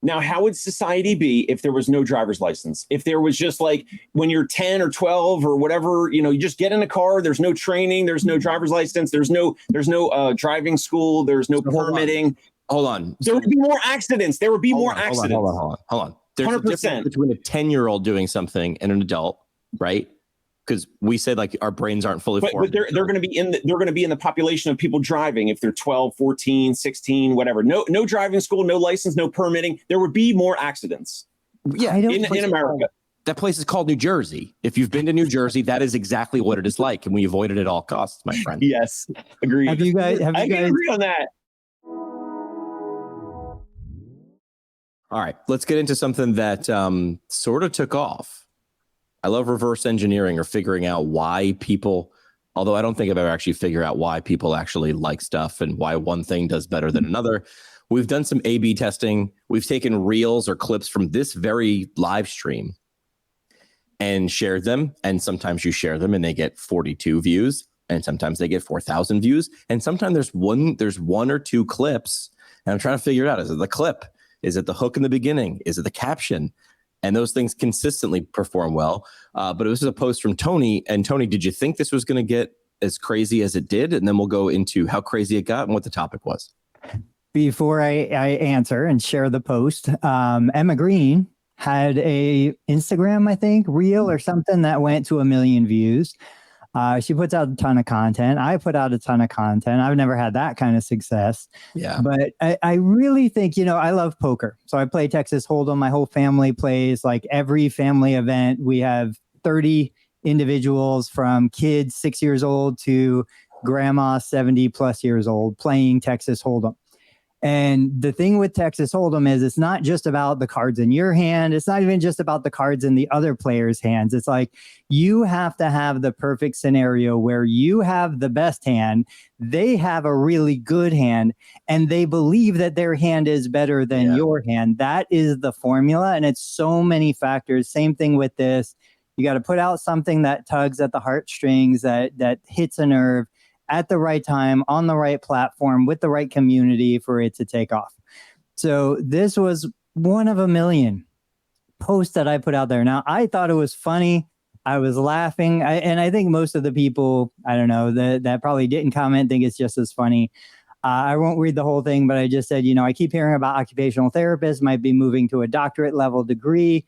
Now, how would society be if there was no driver's license? If there was just like when you're 10 or 12 or whatever, you just get in a car, there's no training, there's no driver's license, there's no driving school, there's no permitting. Hold on. There would be more accidents. There would be more accidents. Hold on. There's 100%. A difference between a 10-year-old doing something and an adult, right? Because we said like our brains aren't fully formed. But they're going to be in the population of people driving if they're 12, 14, 16, whatever. No driving school, no license, no permitting. There would be more accidents. Yeah, in America. That place is called New Jersey. If you've been to New Jersey, that is exactly what it is like, and we avoid it at all costs, my friend. Yes, agreed. I can agree on that. All right, let's get into something that sort of took off. I love reverse engineering or figuring out why people, although I don't think I've ever actually figured out why people actually like stuff and why one thing does better than another. We've done some A/B testing. We've taken reels or clips from this very live stream and shared them. And sometimes you share them and they get 42 views, and sometimes they get 4,000 views. And sometimes there's one or two clips, and I'm trying to figure it out. Is it the clip? Is it the hook in the beginning? Is it the caption? And those things consistently perform well. But this is a post from Tony. And Tony, did you think this was going to get as crazy as it did? And then we'll go into how crazy it got and what the topic was. Before I answer and share the post, Emma Green had a Instagram, I think, reel or something that went to 1 million views. She puts out a ton of content. I put out a ton of content. I've never had that kind of success. Yeah. But I really think, I love poker. So I play Texas Hold'em. My whole family plays, like every family event. We have 30 individuals from kids 6 years old to grandma 70 plus years old playing Texas Hold'em. And the thing with Texas Hold'em is it's not just about the cards in your hand. It's not even just about the cards in the other player's hands. It's like you have to have the perfect scenario where you have the best hand, they have a really good hand, and they believe that their hand is better than your hand. That is the formula, and it's so many factors. Same thing with this. You got to put out something that tugs at the heartstrings, that hits a nerve at the right time, on the right platform, with the right community for it to take off. So this was one of 1 million posts that I put out there. Now, I thought it was funny. I was laughing. And I think most of the people, I don't know, that probably didn't comment think it's just as funny. I won't read the whole thing, but I just said, I keep hearing about occupational therapists might be moving to a doctorate level degree.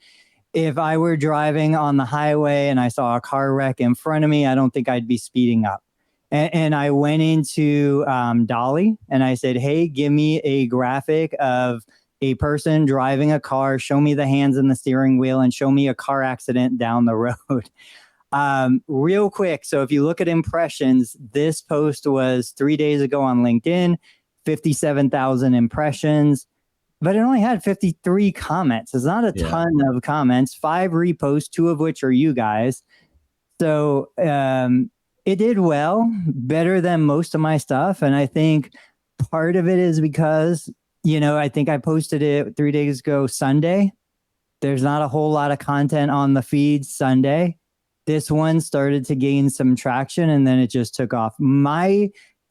If I were driving on the highway and I saw a car wreck in front of me, I don't think I'd be speeding up. And I went into Dolly and I said, hey, give me a graphic of a person driving a car, show me the hands in the steering wheel, and show me a car accident down the road. Real quick. So if you look at impressions, this post was 3 days ago on LinkedIn, 57,000 impressions, but it only had 53 comments. It's not a ton of comments, 5 reposts, 2 of which are you guys. So, it did well, better than most of my stuff. And I think part of it is because, I think I posted it 3 days ago, Sunday. There's not a whole lot of content on the feed Sunday. This one started to gain some traction and then it just took off. My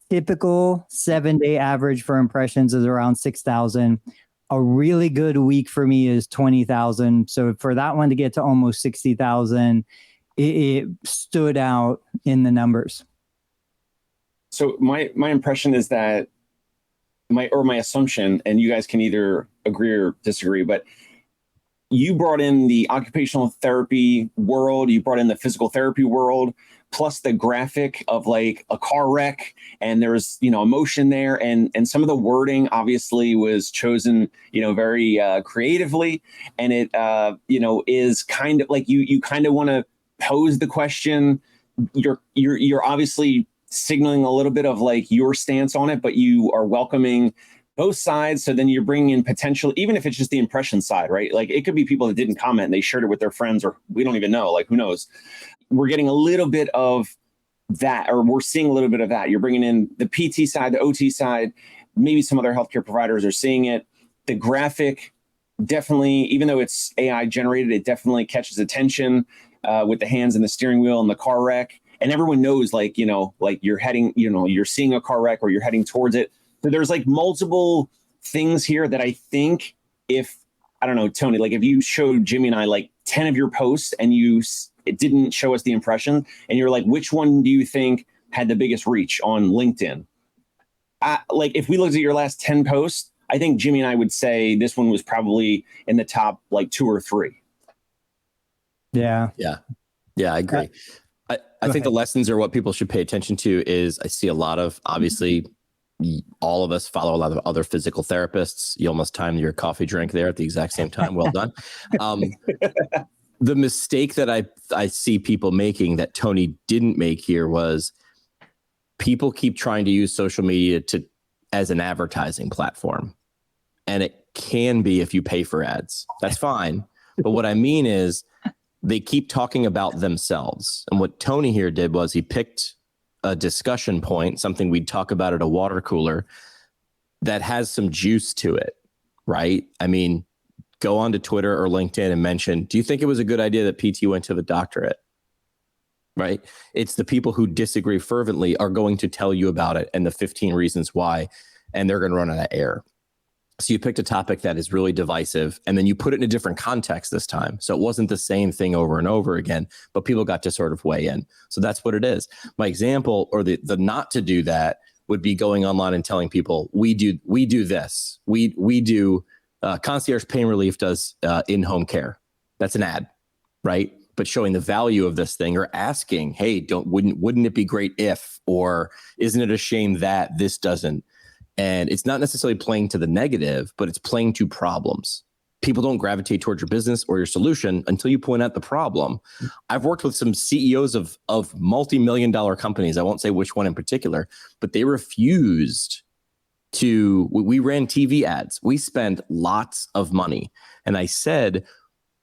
typical 7-day average for impressions is around 6,000. A really good week for me is 20,000. So for that one to get to almost 60,000, it stood out in the numbers. So my impression is that my assumption, and you guys can either agree or disagree, but you brought in the occupational therapy world, you brought in the physical therapy world, plus the graphic of like a car wreck, and there's emotion there, and some of the wording obviously was chosen very creatively, and it is kind of like you kind of want to pose the question. You're obviously signaling a little bit of like your stance on it, but you are welcoming both sides. So then you're bringing in potential, even if it's just the impression side, right? Like it could be people that didn't comment and they shared it with their friends, or we don't even know, like who knows? We're getting a little bit of that, or we're seeing a little bit of that. You're bringing in the PT side, the OT side, maybe some other healthcare providers are seeing it. The graphic definitely, even though it's AI generated, it definitely catches attention with the hands and the steering wheel and the car wreck. And everyone knows, like you're heading, you're seeing a car wreck or you're heading towards it. So there's like multiple things here that I think if I don't know, Tony, like if you showed Jimmy and I like 10 of your posts and it didn't show us the impression, and you're like, which one do you think had the biggest reach on LinkedIn? Like if we looked at your last 10 posts, I think Jimmy and I would say this one was probably in the top like 2 or 3. Yeah, I agree. I think the lessons are what people should pay attention to is I see a lot of, obviously, all of us follow a lot of other physical therapists. You almost timed your coffee drink there at the exact same time. Well done. The mistake that I see people making that Tony didn't make here was people keep trying to use social media as an advertising platform. And it can be if you pay for ads. That's fine. But what I mean is they keep talking about themselves. And what Tony here did was he picked a discussion point, something we'd talk about at a water cooler that has some juice to it, right? I mean, go onto Twitter or LinkedIn and mention, do you think it was a good idea that PT went to the doctorate? Right? It's the people who disagree fervently are going to tell you about it and the 15 reasons why, and they're going to run out of air. So you picked a topic that is really divisive, and then you put it in a different context this time. So it wasn't the same thing over and over again, but people got to sort of weigh in. So that's what it is. My example, or the not to do that, would be going online and telling people, we do this. We do concierge pain relief does in-home care. That's an ad, right? But showing the value of this thing or asking, hey, wouldn't it be great if, or isn't it a shame that this doesn't? And it's not necessarily playing to the negative, but it's playing to problems. People don't gravitate towards your business or your solution until you point out the problem. I've worked with some CEOs of multi-million-dollar companies. I won't say which one in particular, but they refused to. We ran TV ads. We spent lots of money. And I said,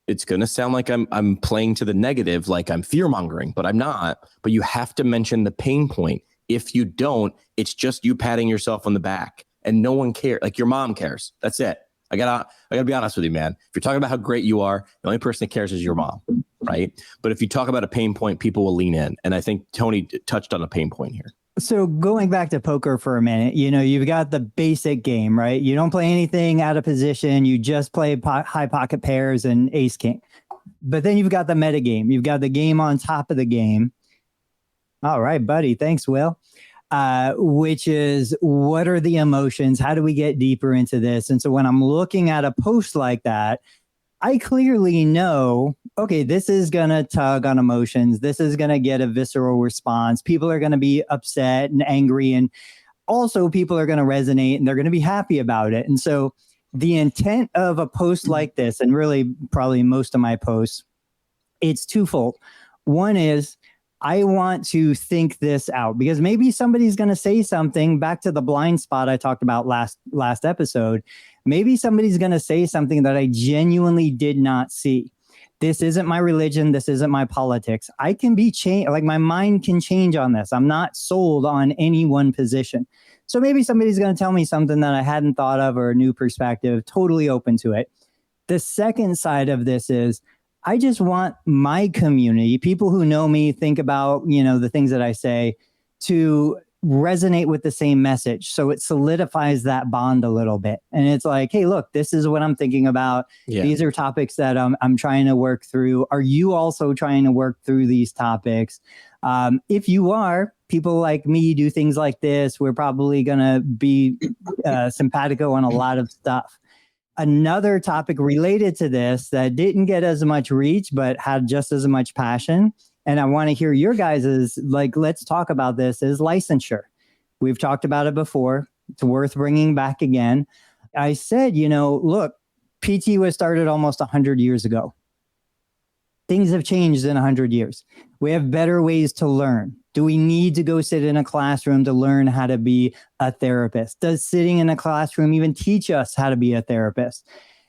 it's going to sound like I'm playing to the negative, like I'm fear-mongering, but I'm not. But you have to mention the pain point. If you don't, it's just you patting yourself on the back, and no one cares. Like your mom cares. That's it. I gotta be honest with you, man. If you're talking about how great you are, the only person that cares is your mom, right? But if you talk about a pain point, people will lean in. And I think Tony touched on a pain point here. So going back to poker for a minute, you've got the basic game, right? You don't play anything out of position. You just play high pocket pairs and ace king. But then you've got the meta game. You've got the game on top of the game. All right, buddy. Thanks, Will. Which is, what are the emotions? How do we get deeper into this? And so when I'm looking at a post like that, I clearly know, okay, this is going to tug on emotions. This is going to get a visceral response. People are going to be upset and angry. And also people are going to resonate and they're going to be happy about it. And so the intent of a post like this, and really probably most of my posts, it's twofold. One is, I want to think this out because maybe somebody's going to say something back to the blind spot I talked about last episode. Maybe somebody's going to say something that I genuinely did not see. This isn't my religion. This isn't my politics. I can be changed. Like my mind can change on this. I'm not sold on any one position. So maybe somebody's going to tell me something that I hadn't thought of or a new perspective, totally open to it. The second side of this is, I just want my community, people who know me, think about, the things that I say, to resonate with the same message. So it solidifies that bond a little bit. And it's like, hey, look, this is what I'm thinking about. Yeah. These are topics that I'm trying to work through. Are you also trying to work through these topics? If you are, people like me do things like this, we're probably going to be simpatico on a lot of stuff. Another topic related to this that didn't get as much reach, but had just as much passion, and I want to hear your guys's, let's talk about this, is licensure. We've talked about it before. It's worth bringing back again. I said, look, PT was started almost 100 years ago. Things have changed in 100 years. We have better ways to learn. Do we need to go sit in a classroom to learn how to be a therapist? Does sitting in a classroom even teach us how to be a therapist?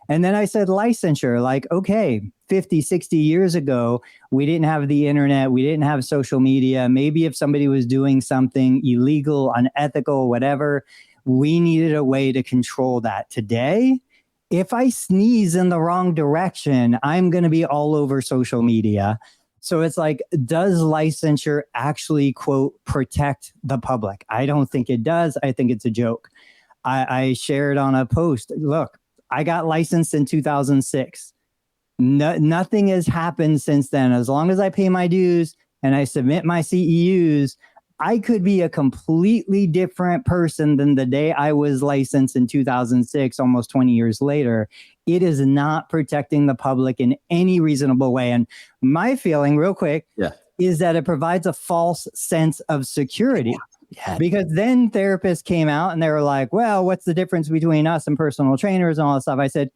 And then I said licensure, okay, 50, 60 years ago, we didn't have the internet. We didn't have social media. Maybe if somebody was doing something illegal, unethical, whatever, we needed a way to control that. Today, if I sneeze in the wrong direction, I'm going to be all over social media. So it's like, does licensure actually, quote, protect the public? I don't think it does. I think it's a joke. I shared on a post, look, I got licensed in 2006. Nothing has happened since then. As long as I pay my dues and I submit my CEUs, I could be a completely different person than the day I was licensed in 2006, almost 20 years later. It is not protecting the public in any reasonable way. And my feeling, real quick, is that it provides a false sense of security. Yeah. Because then therapists came out and they were like, well, what's the difference between us and personal trainers and all that stuff? I said,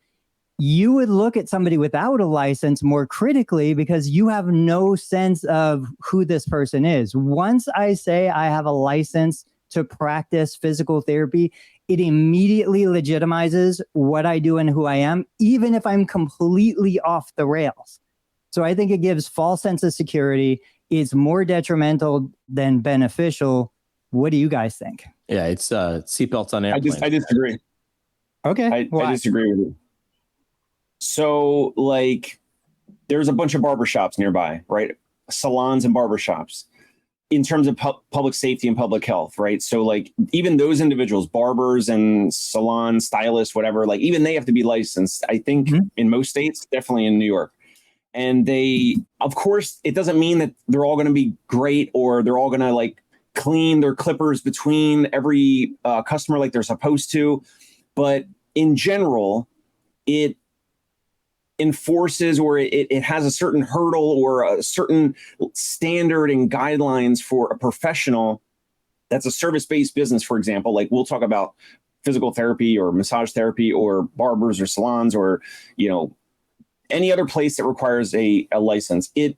you would look at somebody without a license more critically because you have no sense of who this person is. Once I say I have a license to practice physical therapy, it immediately legitimizes what I do and who I am, even if I'm completely off the rails. So I think it gives false sense of security. It's more detrimental than beneficial. What do you guys think? Yeah, it's seatbelts on airplanes. I disagree. Okay. I disagree with you. So, like, there's a bunch of barbershops nearby, right? Salons and barbershops in terms of public safety and public health, right? So, like, even those individuals, barbers and salon stylists, whatever, like, even they have to be licensed, I think, in most states, definitely in New York. And they, of course, it doesn't mean that they're all going to be great or they're all going to, like, clean their clippers between every customer like they're supposed to. But in general, it enforces or it has a certain hurdle or a certain standard and guidelines for a professional that's a service-based business, for example. Like, we'll talk about physical therapy or massage therapy or barbers or salons or, you know, any other place that requires a license. It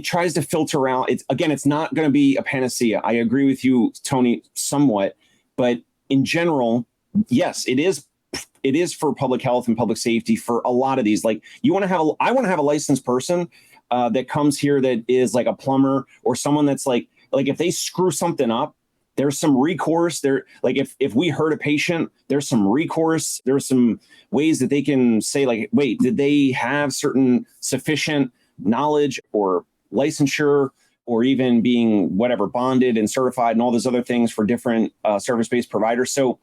tries to filter out. It's not going to be a panacea. I agree with you, Tony, somewhat, but in general, yes, it is for public health and public safety for a lot of these. Like, I want to have a licensed person that comes here that is like a plumber or someone that's like if they screw something up, there's some recourse there. Like, if we hurt a patient, there's some recourse. There's some ways that they can say, like, wait, did they have certain sufficient knowledge or licensure or even being whatever bonded and certified and all those other things for different service-based providers. So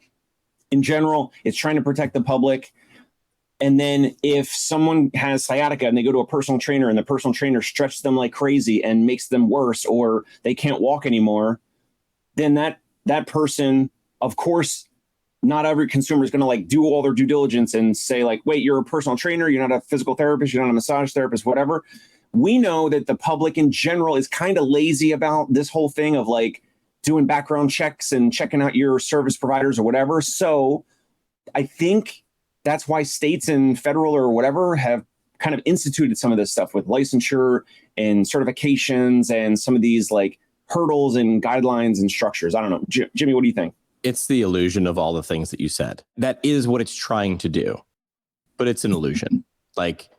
in general, it's trying to protect the public. And then if someone has sciatica and they go to a personal trainer and the personal trainer stretches them like crazy and makes them worse, or they can't walk anymore, then that person, of course, not every consumer is going to like do all their due diligence and say like, wait, you're a personal trainer, you're not a physical therapist, you're not a massage therapist, whatever. We know that the public in general is kind of lazy about this whole thing of like doing background checks and checking out your service providers or whatever. So I think that's why states and federal or whatever have kind of instituted some of this stuff with licensure and certifications and some of these like hurdles and guidelines and structures. I don't know. Jimmy, what do you think? It's the illusion of all the things that you said. That is what it's trying to do, but it's an illusion. Like,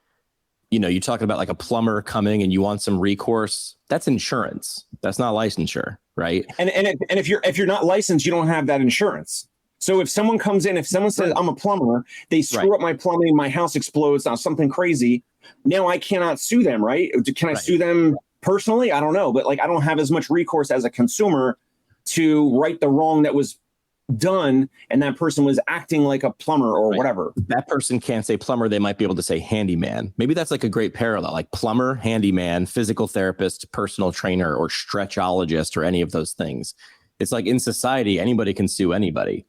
you know, you're talking about like a plumber coming and you want some recourse. That's insurance. That's not licensure, right? And if you're not licensed, you don't have that insurance. So if someone comes in, if someone says I'm a plumber, they screw up my plumbing, my house explodes, now something crazy. Now I cannot sue them, right? Can I sue them personally? I don't know, but like I don't have as much recourse as a consumer to right the wrong that was done, and that person was acting like a plumber or whatever. That person can't say plumber. They might be able to say handyman. Maybe that's like a great parallel, like plumber, handyman, physical therapist, personal trainer, or stretchologist, or any of those things. It's like in society, anybody can sue anybody.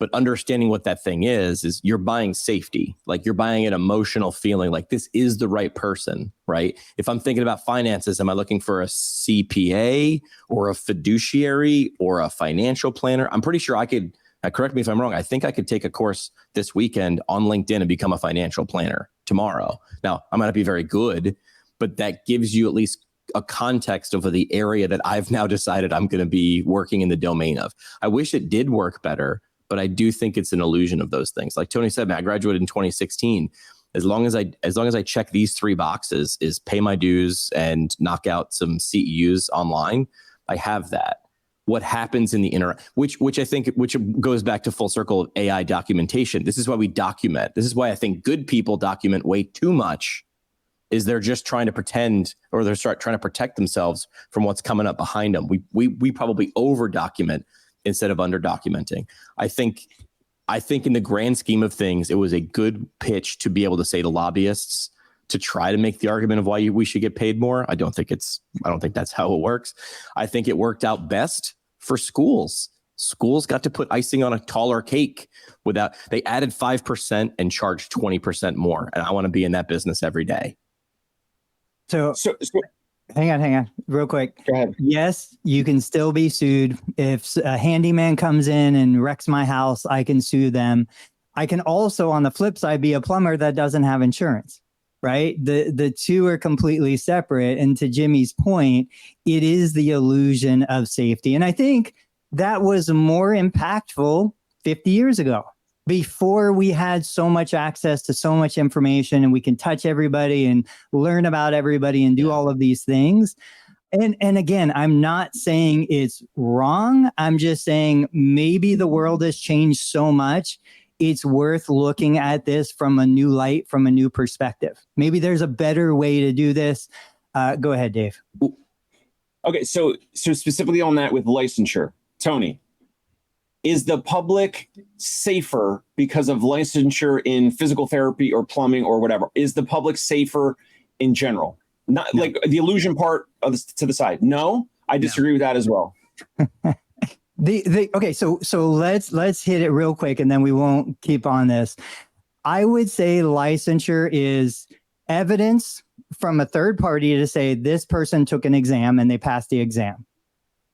But understanding what that thing is you're buying safety. Like you're buying an emotional feeling like this is the right person, right? If I'm thinking about finances, am I looking for a CPA or a fiduciary or a financial planner? I'm pretty sure I could, correct me if I'm wrong, I think I could take a course this weekend on LinkedIn and become a financial planner tomorrow. Now, I might not be very good, but that gives you at least a context of the area that I've now decided I'm going to be working in the domain of. I wish it did work better, but I do think it's an illusion of those things. Like Tony said, man, I graduated in 2016. As long as I check these three boxes, is pay my dues and knock out some CEUs online, I have that. What happens in the which goes back to full circle of AI documentation. This is why we document. This is why I think good people document way too much. Is they're just trying to pretend, or they're trying to protect themselves from what's coming up behind them. We probably over document instead of under documenting. I think I think in the grand scheme of things, it was a good pitch to be able to say to lobbyists to try to make the argument of why we should get paid more. I don't think that's how it works. I think it worked out best for schools. Schools got to put icing on a taller cake they added 5% and charged 20% more. And I want to be in that business every day. So hang on real quick. Go ahead. Yes, you can still be sued. If a handyman comes in and wrecks my house, I can sue them. I can also, on the flip side, be a plumber that doesn't have insurance, right? The two are completely separate. And to Jimmy's point, it is the illusion of safety. And I think that was more impactful 50 years ago, before we had so much access to so much information and we can touch everybody and learn about everybody and do all of these things. And again, I'm not saying it's wrong. I'm just saying maybe the world has changed so much. It's worth looking at this from a new light, from a new perspective. Maybe there's a better way to do this. Go ahead, Dave. Okay, so specifically on that with licensure, Tony, is the public safer because of licensure in physical therapy or plumbing or whatever? Is the public safer in general? Not like the illusion part of this, to the side. No, I disagree with that as well. Okay, so let's hit it real quick and then we won't keep on this. I would say licensure is evidence from a third party to say this person took an exam and they passed the exam.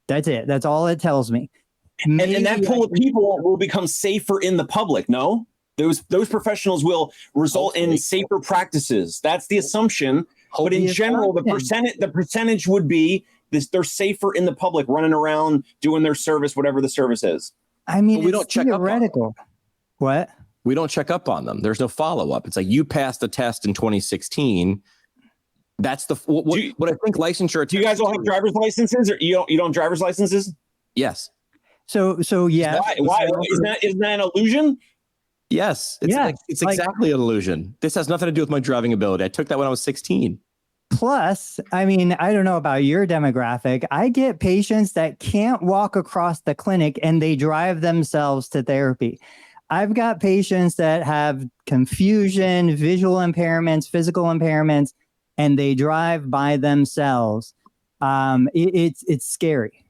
That's it. That's all it tells me. And that pool of people will become safer in the public. No, those professionals will result in safer practices. That's the assumption. But in general, the percentage would be this: they're safer in the public, running around, doing their service, whatever the service is. I mean, we don't check theoretical. What? We don't check up on them. There's no follow up. It's like you passed the test in 2016. That's what I think licensure. Do you guys all have driver's licenses, or you don't have driver's licenses? Yes. So yeah. Why? Isn't that an illusion? Yes. It's exactly an illusion. This has nothing to do with my driving ability. I took that when I was 16. Plus, I mean, I don't know about your demographic. I get patients that can't walk across the clinic and they drive themselves to therapy. I've got patients that have confusion, visual impairments, physical impairments, and they drive by themselves. It's scary.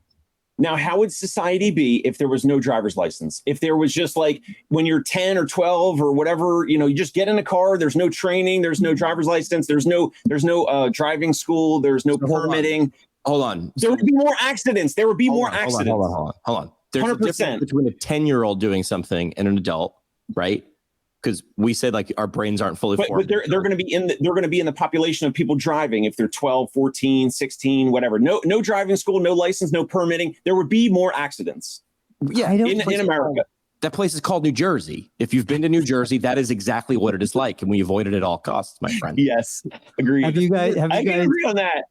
Now, how would society be if there was no driver's license? If there was just like when you're 10 or 12 or whatever, you just get in a car, there's no training, there's no driver's license, there's no driving school, there's no permitting. Hold on. There would be more accidents. There would be more accidents. Hold on. There's 100%. A difference between a 10-year-old doing something and an adult, right? Because we said like our brains aren't fully formed. But they're going to be in the population of people driving if they're 12, 14, 16, whatever. No driving school, no license, no permitting. There would be more accidents. Yeah, in America. That place is called New Jersey. If you've been to New Jersey, that is exactly what it is like, and we avoid it at all costs, my friend. Yes, agreed. I can agree on that.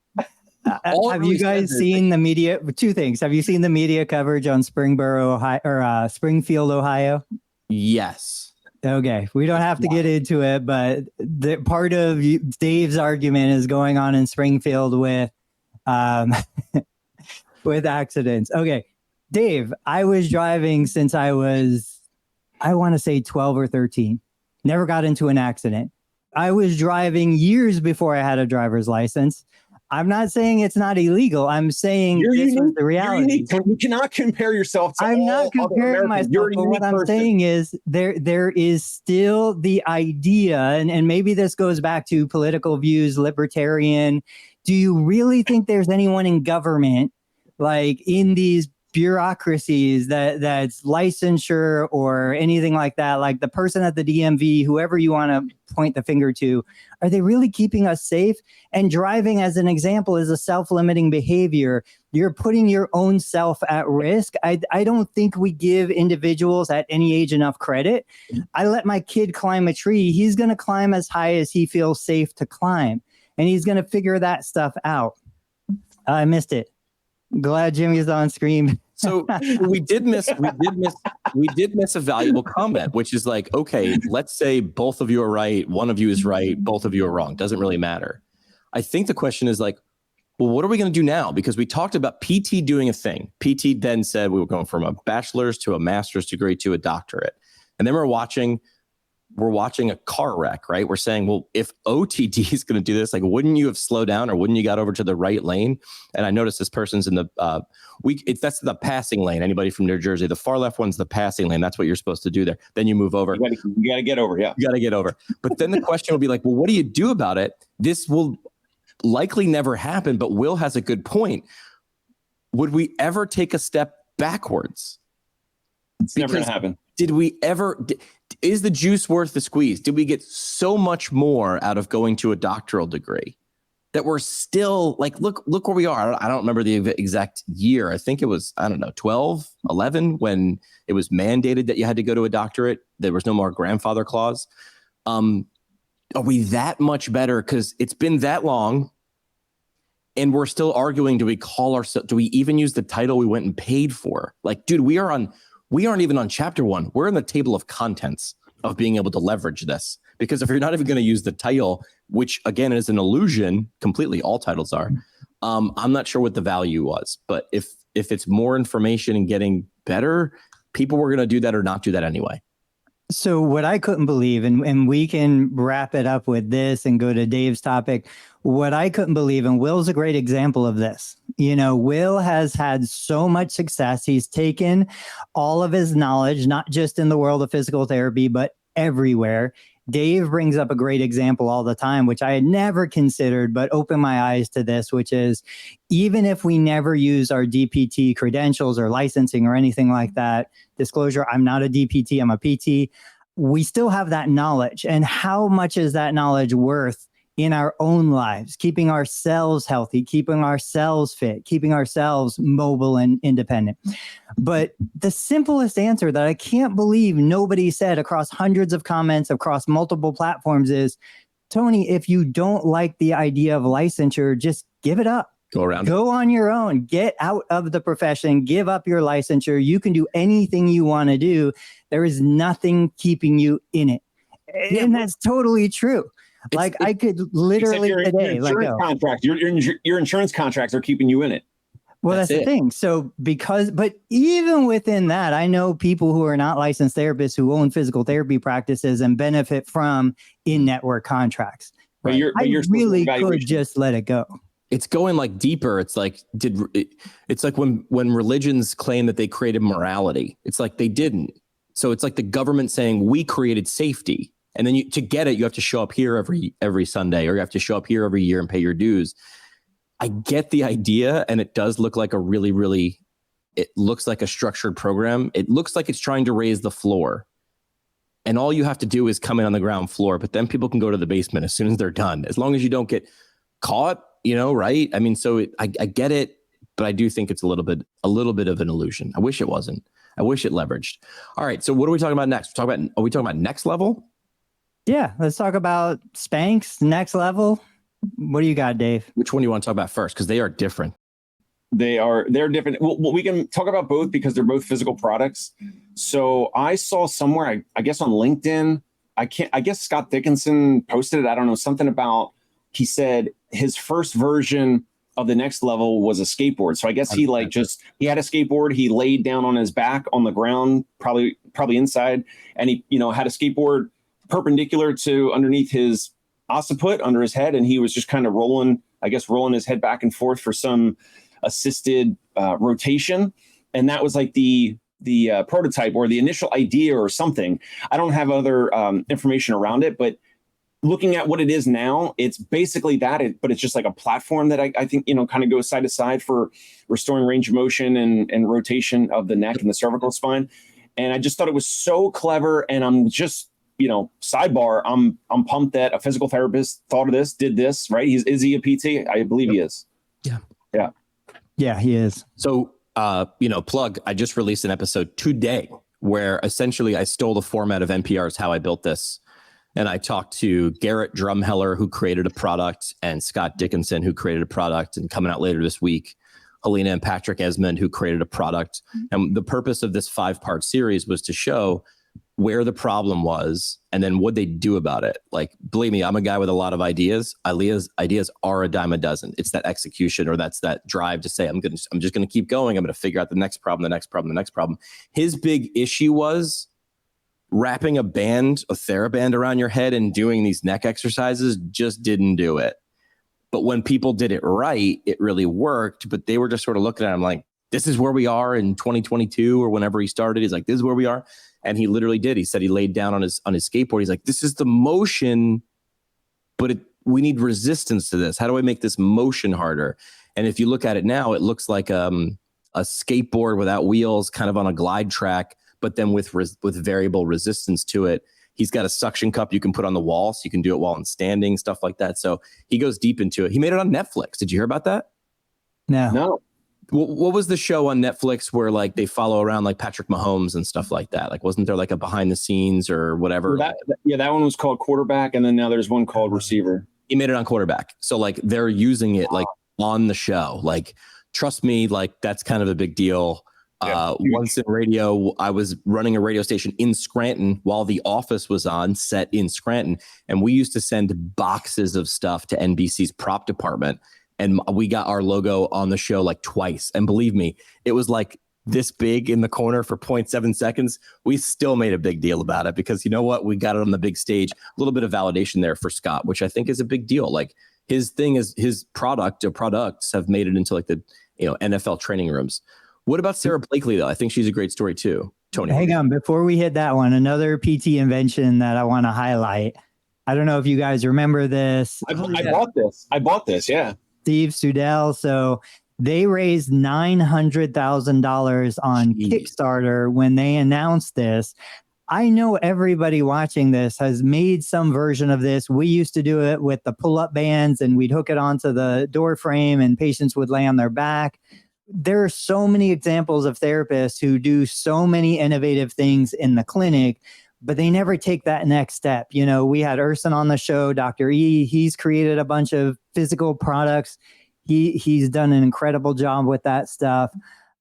Have you guys seen the media? Two things. Have you seen the media coverage on Springfield, Ohio? Yes. Okay, we don't have to get into it, but the part of Dave's argument is going on in Springfield with with accidents. Okay, Dave, I was driving since I was, I want to say 12 or 13. Never got into an accident. I was driving years before I had a driver's license. I'm not saying it's not illegal. I'm saying this was the reality. You cannot compare yourself to I'm not comparing myself, but what I'm saying is there is still the idea, and maybe this goes back to political views, libertarian. Do you really think there's anyone in government, like in these bureaucracies that's licensure or anything like that, like the person at the DMV, whoever you want to point the finger to, are they really keeping us safe? And driving, as an example, is a self-limiting behavior. You're putting your own self at risk. I don't think we give individuals at any age enough credit. I let my kid climb a tree. He's going to climb as high as he feels safe to climb, and he's going to figure that stuff out. I missed it. Glad Jimmy's on screen. So we did miss a valuable comment, which is like, okay, let's say both of you are right, one of you is right, both of you are wrong. Doesn't really matter. I think the question is like, well, what are we going to do now? Because we talked about PT doing a thing. PT then said we were going from a bachelor's to a master's degree to a doctorate. And then we're watching a car wreck, right? We're saying, well, if OTD is going to do this, like, wouldn't you have slowed down, or wouldn't you got over to the right lane? And I noticed this person's in the that's the passing lane. Anybody from New Jersey, the far left one's the passing lane. That's what you're supposed to do there. Then you move over. You got to get over. Yeah, you got to get over. But then the question will be like, well, what do you do about it? This will likely never happen. But Will has a good point. Would we ever take a step backwards? It's never going to happen. Did we ever? Is the juice worth the squeeze? Did we get so much more out of going to a doctoral degree that we're still like, look where we are. I don't remember the exact year. I think it was, 12, 11, when it was mandated that you had to go to a doctorate. There was no more grandfather clause. Are we that much better? Because it's been that long and we're still arguing, do we even use the title we went and paid for? Like, dude, we aren't even on chapter 1. We're in the table of contents of being able to leverage this. Because if you're not even going to use the title, which again is an illusion, completely, all titles are, I'm not sure what the value was. But if it's more information and getting better, people were going to do that or not do that anyway. So what I couldn't believe, and we can wrap it up with this and go to Dave's topic. What I couldn't believe, and Will's a great example of this. Will has had so much success. He's taken all of his knowledge, not just in the world of physical therapy, but everywhere. Dave brings up a great example all the time, which I had never considered, but opened my eyes to this, which is even if we never use our DPT credentials or licensing or anything like that, disclosure, I'm not a DPT, I'm a PT, we still have that knowledge. And how much is that knowledge worth in our own lives, keeping ourselves healthy, keeping ourselves fit, keeping ourselves mobile and independent? But the simplest answer that I can't believe nobody said across hundreds of comments across multiple platforms is, Tony, if you don't like the idea of licensure, just give it up. Go on your own, get out of the profession, give up your licensure. You can do anything you want to do. There is nothing keeping you in it. And that's totally true. I could literally today, your insurance contracts are keeping you in it. Well, that's the thing. So but even within that, I know people who are not licensed therapists who own physical therapy practices and benefit from in-network contracts. But I really could just let it go. It's going like deeper. It's like, it's like when religions claim that they created morality, it's like they didn't. So it's like the government saying we created safety. And then to get it, you have to show up here every Sunday, or you have to show up here every year and pay your dues. I get the idea, and it does look like it looks like a structured program. It looks like it's trying to raise the floor. And all you have to do is come in on the ground floor, but then people can go to the basement as soon as they're done, as long as you don't get caught, right? I mean, so I get it, but I do think it's a little bit of an illusion. I wish it wasn't. I wish it leveraged. All right, so what are we talking about next? Are we talking about next level? Yeah, let's talk about Spanx, next level. What do you got, Dave? Which one do you want to talk about first? Because they are different. They're different. Well, we can talk about both because they're both physical products. So I saw somewhere, I guess on LinkedIn, I guess Scott Dickinson posted it. I don't know, something about, he said his first version of the next level was a skateboard. So I guess he had a skateboard. He laid down on his back on the ground, probably inside, and he, had a skateboard perpendicular to underneath his occiput under his head. And he was just kind of rolling his head back and forth for some assisted rotation. And that was like the prototype or the initial idea or something. I don't have other information around it, but looking at what it is now, it's basically that, but it's just like a platform that I think, kind of goes side to side for restoring range of motion and rotation of the neck and the cervical spine. And I just thought it was so clever. And I'm just, sidebar, I'm pumped that a physical therapist thought of this, did this, right? Is he a PT? I believe he is. Yeah, he is. So, plug, I just released an episode today where essentially I stole the format of NPR's How I Built This. And I talked to Garrett Drumheller, who created a product, and Scott Dickinson, who created a product, and coming out later this week, Helena and Patrick Esmond, who created a product. And the purpose of this 5-part series was to show where the problem was and then what they do about it. Like, believe me, I'm a guy with a lot of ideas. Ideas are a dime a dozen. It's that execution, or that's that drive to say, I'm just going to keep going. I'm going to figure out the next problem. His big issue was wrapping a TheraBand around your head and doing these neck exercises just didn't do it. But when people did it right, it really worked. But they were just sort of looking at him like, this is where we are in 2022 or whenever he started. He's like, this is where we are. And he literally did. He said he laid down on his skateboard. He's like, this is the motion, but we need resistance to this. How do I make this motion harder? And if you look at it now, it looks like a skateboard without wheels, kind of on a glide track, but then with variable resistance to it. He's got a suction cup you can put on the wall, so you can do it while I'm standing, stuff like that. So he goes deep into it. He made it on Netflix. Did you hear about that? No. What was the show on Netflix where like they follow around like Patrick Mahomes and stuff like that? Like, wasn't there like a behind the scenes or whatever? That one was called quarterback, and then now there's one called receiver. He made it on quarterback. So like they're using it like on the show. Like, trust me, like that's kind of a big deal. Once in radio, I was running a radio station in Scranton while The Office was on set in Scranton. And we used to send boxes of stuff to NBC's prop department. And we got our logo on the show like twice. And believe me, it was like this big in the corner for 0.7 seconds. We still made a big deal about it because you know what? We got it on the big stage. A little bit of validation there for Scott, which I think is a big deal. Like his thing is his products have made it into like the NFL training rooms. What about Sarah Blakely, though? I think she's a great story, too. Tony. Hang on. Before we hit that one, another PT invention that I want to highlight. I don't know if you guys remember this. I bought this. Yeah. Steve Sudell. So they raised $900,000 on Kickstarter when they announced this. I know everybody watching this has made some version of this. We used to do it with the pull-up bands, and we'd hook it onto the door frame, and patients would lay on their back. There are so many examples of therapists who do so many innovative things in the clinic, but they never take that next step. You know, we had Urson on the show, Dr. E. He's created a bunch of physical products. He's done an incredible job with that stuff.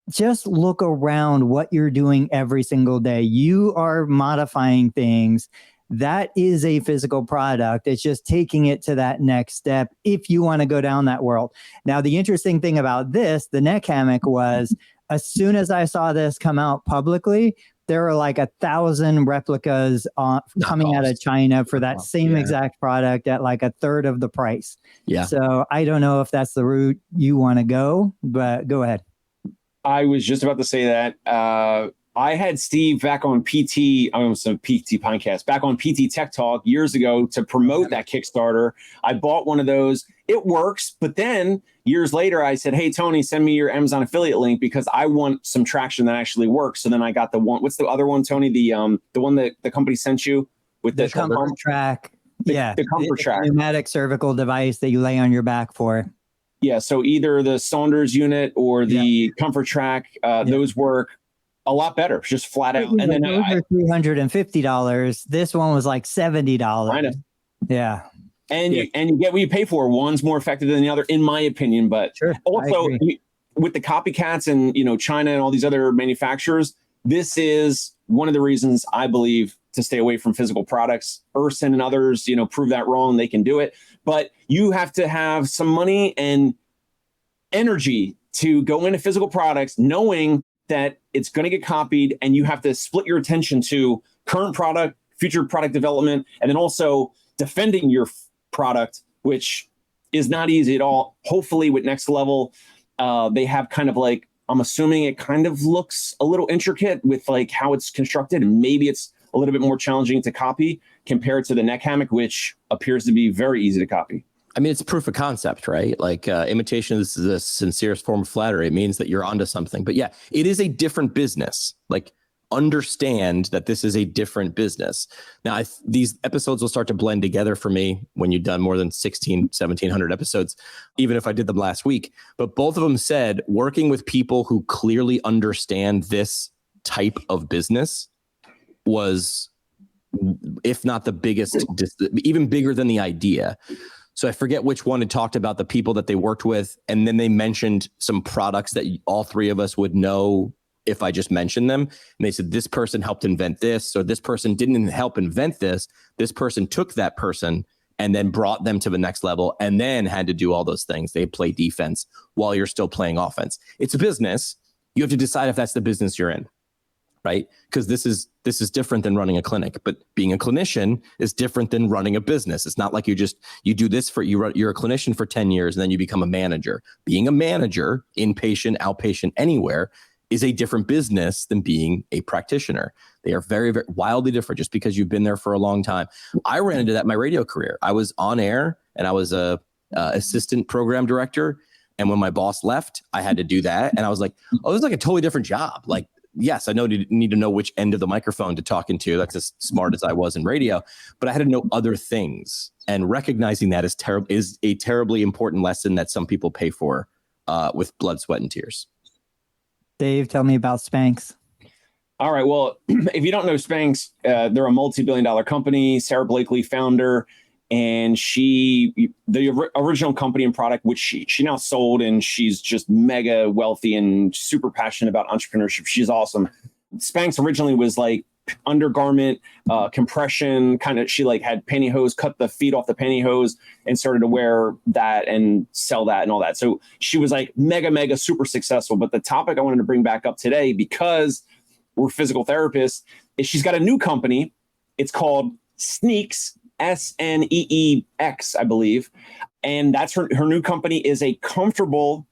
Just look around what you're doing every single day. You are modifying things. That is a physical product. It's just taking it to that next step if you want to go down that world. Now, the interesting thing about this, the neck hammock, was as soon as I saw this come out publicly, there were like 1,000 replicas coming out of China for that same exact product at like a third of the price. Yeah. So I don't know if that's the route you want to go, but go ahead. I was just about to say that. I had Steve back on PT, I almost said PT Pintcast, back on PT Tech Talk years ago to promote that Kickstarter. I bought one of those. It works. But then years later, I said, hey, Tony, send me your Amazon affiliate link because I want some traction that actually works. So then I got the one. What's the other one, Tony? The one that the company sent you with the comfort track. The comfort track. Pneumatic cervical device that you lay on your back for. Yeah. So either the Saunders unit or the comfort track, those work a lot better, just flat out. And then those are $350. This one was like $70. I know. Yeah. And you get what you pay for. One's more effective than the other, in my opinion. But also with the copycats and China and all these other manufacturers, this is one of the reasons I believe to stay away from physical products. Urson and others, prove that wrong. They can do it, but you have to have some money and energy to go into physical products, knowing that it's going to get copied, and you have to split your attention to current product, future product development, and then also defending your product, which is not easy at all. Hopefully with Next Level, they have kind of like, I'm assuming it kind of looks a little intricate with like how it's constructed, and maybe it's a little bit more challenging to copy compared to the neck hammock, which appears to be very easy to copy. I mean, it's proof of concept, right? Like imitation is the sincerest form of flattery. It means that you're onto something. But yeah, it is a different business. Like, understand that this is a different business. Now, these episodes will start to blend together for me when you've done more than 1,700 episodes, even if I did them last week. But both of them said working with people who clearly understand this type of business was, if not the biggest, even bigger than the idea. So I forget which one had talked about the people that they worked with. And then they mentioned some products that all three of us would know if I just mentioned them. And they said, this person helped invent this, or this person didn't help invent this. This person took that person and then brought them to the next level and then had to do all those things. They play defense while you're still playing offense. It's a business. You have to decide if that's the business you're in, right? Because this is different than running a clinic, but being a clinician is different than running a business. It's not like you do this you're a clinician for 10 years and then you become a manager. Being a manager, inpatient, outpatient, anywhere, is a different business than being a practitioner. They are very, very wildly different just because you've been there for a long time. I ran into that in my radio career. I was on air and I was a assistant program director. And when my boss left, I had to do that. And I was like, oh, this is like a totally different job. Like, yes, I need to know which end of the microphone to talk into. That's as smart as I was in radio, but I had to know other things. And recognizing that is a terribly important lesson that some people pay for with blood, sweat, and tears. Dave, tell me about Spanx. All right. Well, if you don't know Spanx, they're a multi-billion-dollar company. Sarah Blakely, founder, and the original company and product, which she now sold, and she's just mega wealthy and super passionate about entrepreneurship. She's awesome. Spanx originally was like undergarment, compression, kind of. She like had pantyhose, cut the feet off the pantyhose, and started to wear that and sell that and all that. So she was like mega super successful. But the topic I wanted to bring back up today, because we're physical therapists, is she's got a new company. It's called Sneaks, SNEEX, I believe. And that's her new company is a comfortable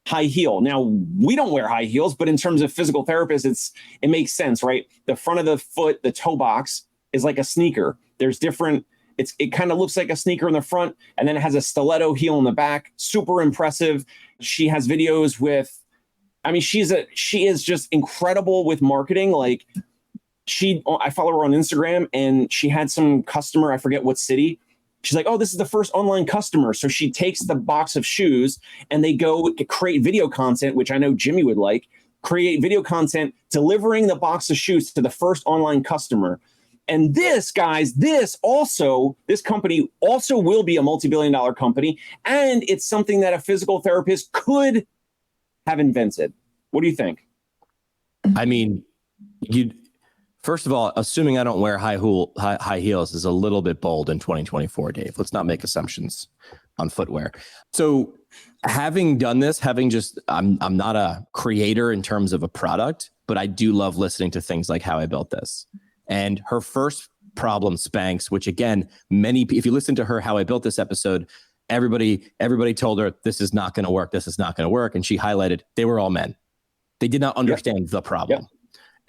high heel. Now, we don't wear high heels, but in terms of physical therapists, it makes sense, right? The front of the foot, the toe box, is like a sneaker. There's different, it kind of looks like a sneaker in the front, and then it has a stiletto heel in the back. Super impressive. She has videos with, I mean, she is just incredible with marketing. Like, I follow her on Instagram, and she had some customer, I forget what city. She's like, oh, this is the first online customer. So she takes the box of shoes and they go create video content, which I know Jimmy would like, create video content, delivering the box of shoes to the first online customer. And this, guys, this company also will be a multi-billion-dollar company. And it's something that a physical therapist could have invented. What do you think? I mean, first of all, assuming I don't wear high heels is a little bit bold in 2024, Dave. Let's not make assumptions on footwear. So having done this, I'm not a creator in terms of a product, but I do love listening to things like How I Built This. And her first problem, Spanx, which again, if you listen to her How I Built This episode, everybody told her, this is not going to work. This is not going to work. And she highlighted, they were all men. They did not understand the problem. Yep.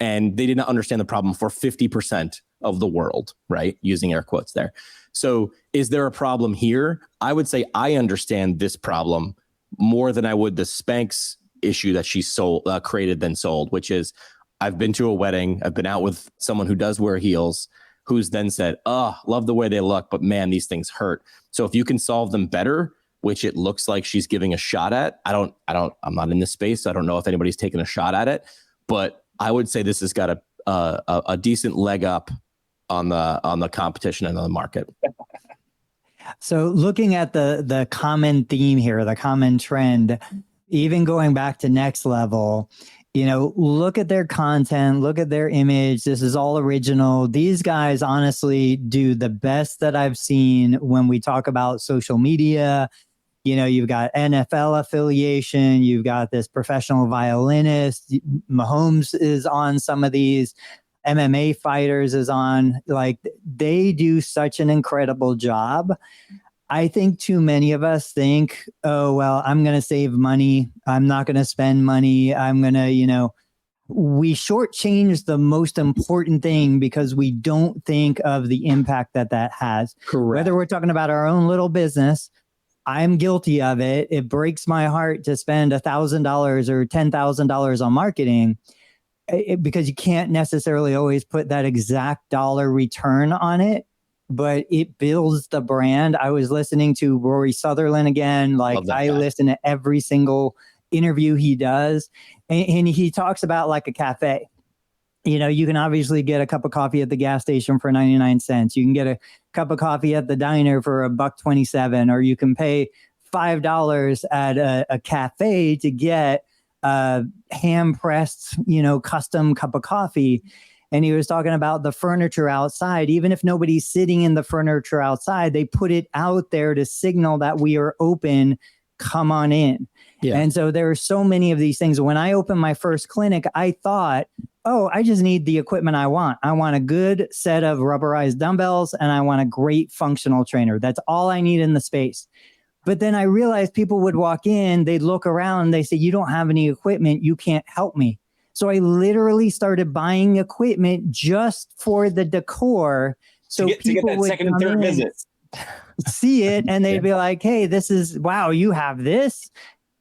And they did not understand the problem for 50% of the world, right? Using air quotes there. So is there a problem here? I would say I understand this problem more than I would the Spanx issue that she created then sold, which is I've been to a wedding. I've been out with someone who does wear heels, who's then said, oh, love the way they look, but man, these things hurt. So if you can solve them better, which it looks like she's giving a shot at, I'm not in this space. So I don't know if anybody's taken a shot at it, but I would say this has got a decent leg up on the competition and on the market. So looking at the common theme here, the common trend, even going back to Next Level, look at their content, look at their image. This is all original. These guys honestly do the best that I've seen when we talk about social media. You've got NFL affiliation, you've got this professional violinist, Mahomes is on some of these, MMA fighters is on, like, they do such an incredible job. I think too many of us think, oh, well, I'm going to save money. I'm not going to spend money. I'm going to, we shortchange the most important thing because we don't think of the impact that has. Correct. Whether we're talking about our own little business, I'm guilty of it. It breaks my heart to spend $1,000 or $10,000 on marketing because you can't necessarily always put that exact dollar return on it, but it builds the brand. I was listening to Rory Sutherland again. Like, I listen to every single interview he does, and he talks about like a cafe. You can obviously get a cup of coffee at the gas station for 99 cents. You can get a cup of coffee at the diner for $1.27, or you can pay $5 at a cafe to get a hand-pressed, custom cup of coffee. And he was talking about the furniture outside. Even if nobody's sitting in the furniture outside, they put it out there to signal that we are open. Come on in. Yeah. And so there are so many of these things. When I opened my first clinic, I thought oh, I just need the equipment I want. I want a good set of rubberized dumbbells and I want a great functional trainer. That's all I need in the space. But then I realized people would walk in, they'd look around, they say, you don't have any equipment, you can't help me. So I literally started buying equipment just for the decor. So to get that second and third visit, see it, and they'd be like, hey, this is, wow, you have this?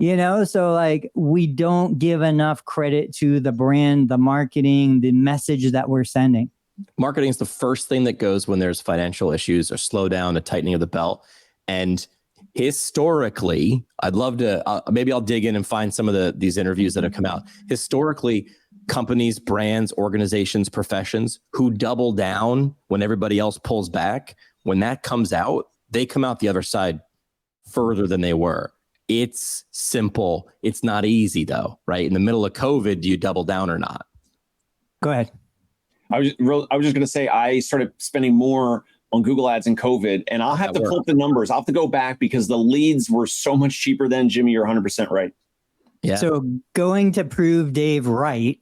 So like we don't give enough credit to the brand, the marketing, the message that we're sending. Marketing is the first thing that goes when there's financial issues or slowdown, a tightening of the belt. And historically, I'd love to, maybe I'll dig in and find some of these interviews that have come out. Historically, companies, brands, organizations, professions who double down when everybody else pulls back, when that comes out, they come out the other side further than they were. It's simple. It's not easy though, right? In the middle of COVID, do you double down or not? Go ahead. I was just going to say, I started spending more on Google ads in COVID, and I'll have to pull up the numbers. I'll have to go back because the leads were so much cheaper then. Jimmy, you're 100% right. Yeah. So going to prove Dave right,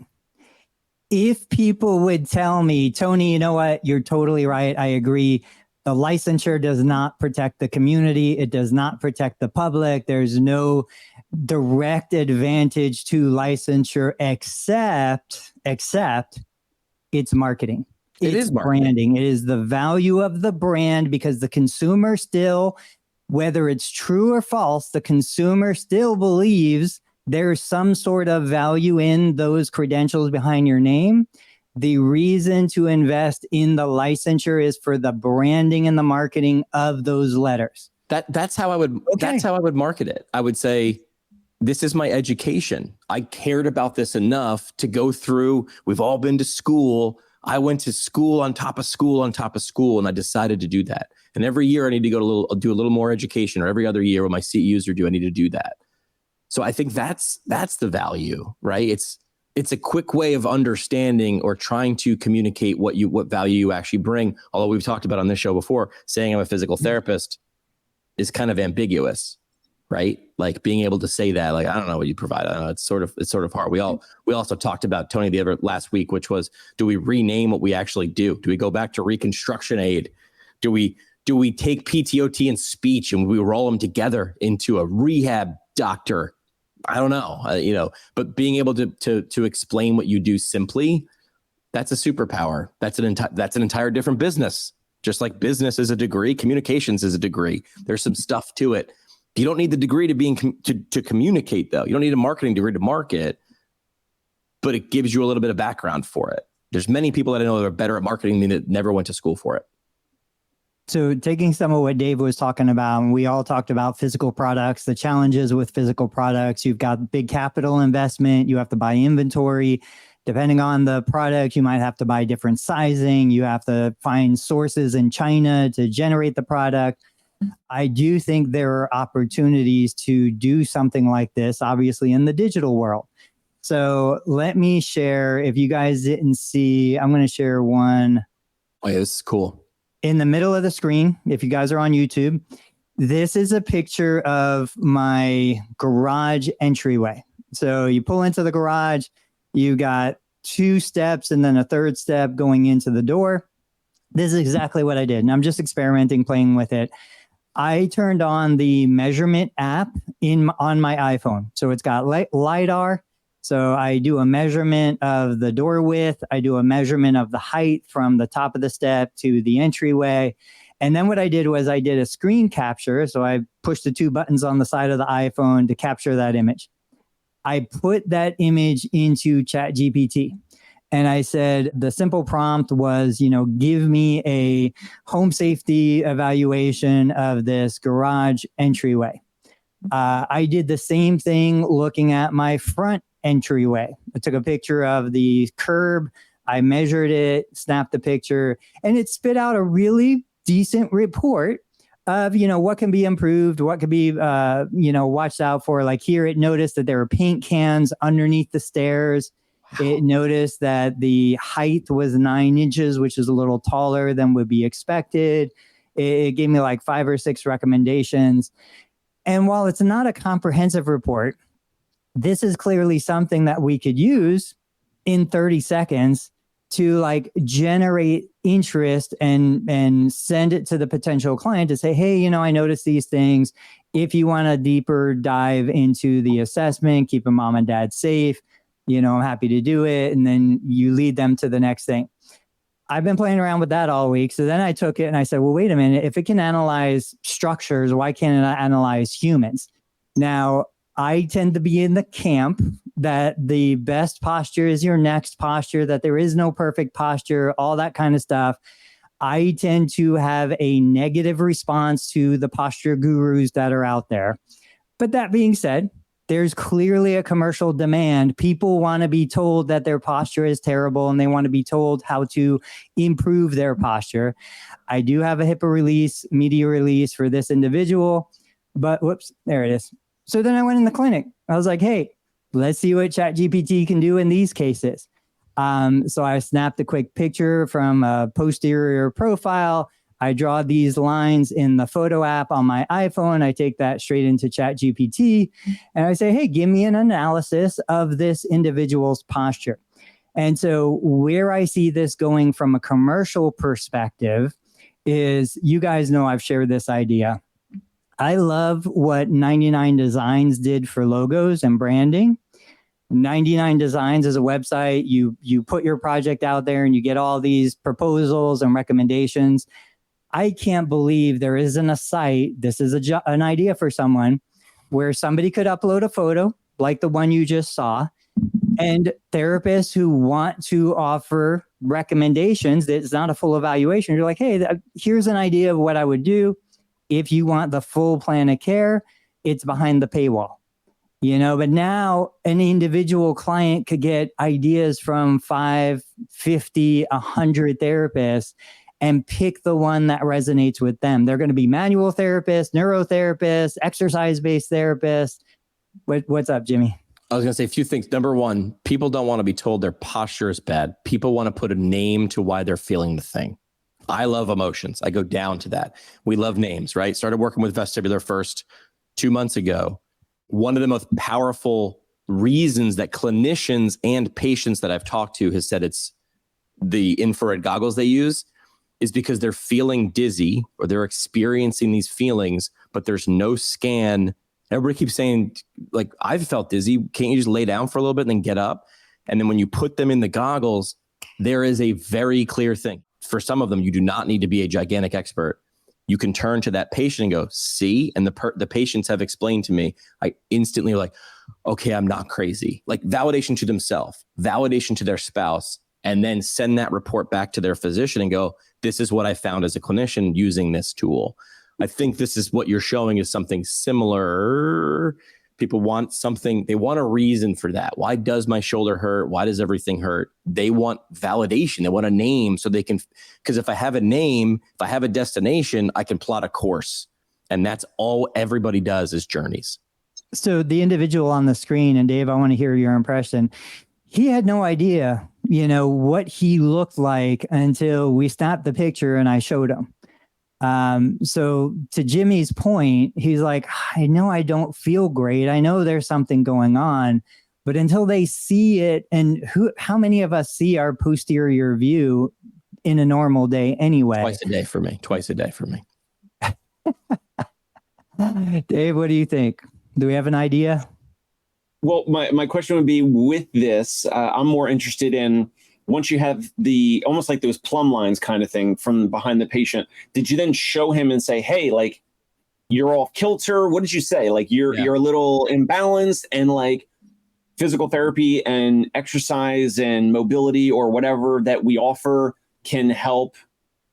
if people would tell me, Tony, you know what? You're totally right. I agree. The licensure does not protect the community. It does not protect the public. There's no direct advantage to licensure except it's marketing. It is marketing. Branding. It is the value of the brand because the consumer still, whether it's true or false, the consumer still believes there's some sort of value in those credentials behind your name. The reason to invest in the licensure is for the branding and the marketing of those letters. That's how I would market it. I would say, this is my education. I cared about this enough to go through. We've all been to school. I went to school on top of school on top of school, and I decided to do that. And every year I need to do a little more education, or every other year when my CEUs are due, I need to do that. So I think that's the value, right? It's a quick way of understanding or trying to communicate what value you actually bring. Although we've talked about on this show before, saying I'm a physical therapist is kind of ambiguous, right? Like being able to say that, like, I don't know what you provide. I don't know. It's sort of hard. We also talked about, Tony, last week, which was, do we rename what we actually do? Do we go back to reconstruction aid? Do we take PTOT and speech and we roll them together into a rehab doctor? I don't know, but being able to explain what you do simply, that's a superpower. That's an entire different business. Just like business is a degree, communications is a degree. There's some stuff to it. You don't need the degree to communicate, though. You don't need a marketing degree to market, but it gives you a little bit of background for it. There's many people that I know that are better at marketing than that never went to school for it. So taking some of what Dave was talking about, and we all talked about physical products, the challenges with physical products. You've got big capital investment. You have to buy inventory. Depending on the product, you might have to buy different sizing. You have to find sources in China to generate the product. I do think there are opportunities to do something like this, obviously, in the digital world. So let me share, if you guys didn't see, I'm going to share one. Oh, yeah, this is cool. In the middle of the screen, if you guys are on YouTube, this is a picture of my garage entryway. So you pull into the garage, you got 2 steps and then a 3rd step going into the door. This is exactly what I did. And I'm just experimenting, playing with it. I turned on the measurement app on my iPhone. So it's got LiDAR. So I do a measurement of the door width. I do a measurement of the height from the top of the step to the entryway. And then what I did was I did a screen capture. So I pushed the 2 buttons on the side of the iPhone to capture that image. I put that image into ChatGPT. And I said, the simple prompt was, give me a home safety evaluation of this garage entryway. I did the same thing looking at my front entryway. I took a picture of the curb. I measured it, snapped the picture, and it spit out a really decent report of, what can be improved, what could be, watched out for. Like here, it noticed that there were paint cans underneath the stairs. Wow. It noticed that the height was 9 inches, which is a little taller than would be expected. It gave me like 5 or 6 recommendations. And while it's not a comprehensive report, this is clearly something that we could use in 30 seconds to like generate interest and send it to the potential client to say, hey, you know, I noticed these things. If you want a deeper dive into the assessment, keeping mom and dad safe, you know, I'm happy to do it. And then you lead them to the next thing. I've been playing around with that all week. So then I took it and I said, well, wait a minute. If it can analyze structures, why can't it analyze humans? Now, I tend to be in the camp that the best posture is your next posture, that there is no perfect posture, all that kind of stuff. I tend to have a negative response to the posture gurus that are out there. But that being said, there's clearly a commercial demand. People want to be told that their posture is terrible and they want to be told how to improve their posture. I do have a HIPAA release, media release for this individual, but whoops, there it is. So then I went in the clinic. I was like, hey, let's see what ChatGPT can do in these cases. So I snapped a quick picture from a posterior profile. I draw these lines in the photo app on my iPhone. I take that straight into ChatGPT and I say, hey, give me an analysis of this individual's posture. And so where I see this going from a commercial perspective is, you guys know I've shared this idea. I love what 99 Designs did for logos and branding. 99 Designs is a website. You put your project out there and you get all these proposals and recommendations. I can't believe there isn't a site, this is an idea for someone, where somebody could upload a photo like the one you just saw, and therapists who want to offer recommendations, it's not a full evaluation. You're like, hey, here's an idea of what I would do. If you want the full plan of care, it's behind the paywall, you know, but now an individual client could get ideas from 5, 50, 100 therapists and pick the one that resonates with them. They're going to be manual therapists, neurotherapists, exercise-based therapists. What's up, Jimmy? I was going to say a few things. Number one, people don't want to be told their posture is bad. People want to put a name to why they're feeling the thing. I love emotions. I go down to that. We love names, right? Started working with Vestibular First 2 months ago. One of the most powerful reasons that clinicians and patients that I've talked to has said it's the infrared goggles they use is because they're feeling dizzy or they're experiencing these feelings, but there's no scan. Everybody keeps saying, like, I've felt dizzy. Can't you just lay down for a little bit and then get up? And then when you put them in the goggles, there is a very clear thing. For some of them, you do not need to be a gigantic expert. You can turn to that patient and go, see, and the patients have explained to me, I instantly like, okay, I'm not crazy. Like validation to themselves, validation to their spouse, and then send that report back to their physician and go, this is what I found as a clinician using this tool. I think this is what you're showing is something similar. People want something, they want a reason for that. Why does my shoulder hurt? Why does everything hurt? They want validation. They want a name so they can, because if I have a name, if I have a destination, I can plot a course. And that's all everybody does is journeys. So the individual on the screen, and Dave, I want to hear your impression. He had no idea, you know, what he looked like until we snapped the picture and I showed him. So to Jimmy's point, he's like, I know I don't feel great. I know there's something going on, but until they see it, and how many of us see our posterior view in a normal day anyway? Twice a day for me. Dave, what do you think? Do we have an idea? Well, my question would be with this, I'm more interested in, once you have the almost like those plumb lines kind of thing from behind the patient, did you then show him and say, hey, like you're off kilter? What did you say? Like you're a little imbalanced, and like physical therapy and exercise and mobility or whatever that we offer can help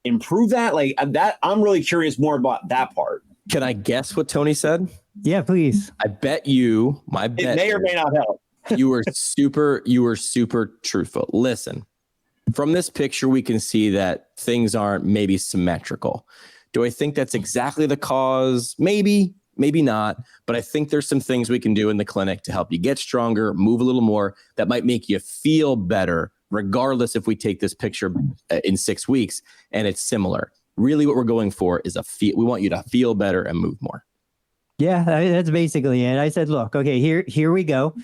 improve that? Like that, I'm really curious more about that part. Can I guess what Tony said? Yeah, please. I bet you, my bet. It may or may not help. you were super truthful. Listen, from this picture, we can see that things aren't maybe symmetrical. Do I think that's exactly the cause? Maybe not. But I think there's some things we can do in the clinic to help you get stronger, move a little more, that might make you feel better, regardless if we take this picture in 6 weeks and it's similar. Really what we're going for is we want you to feel better and move more. Yeah, that's basically it. I said, look, okay, here we go.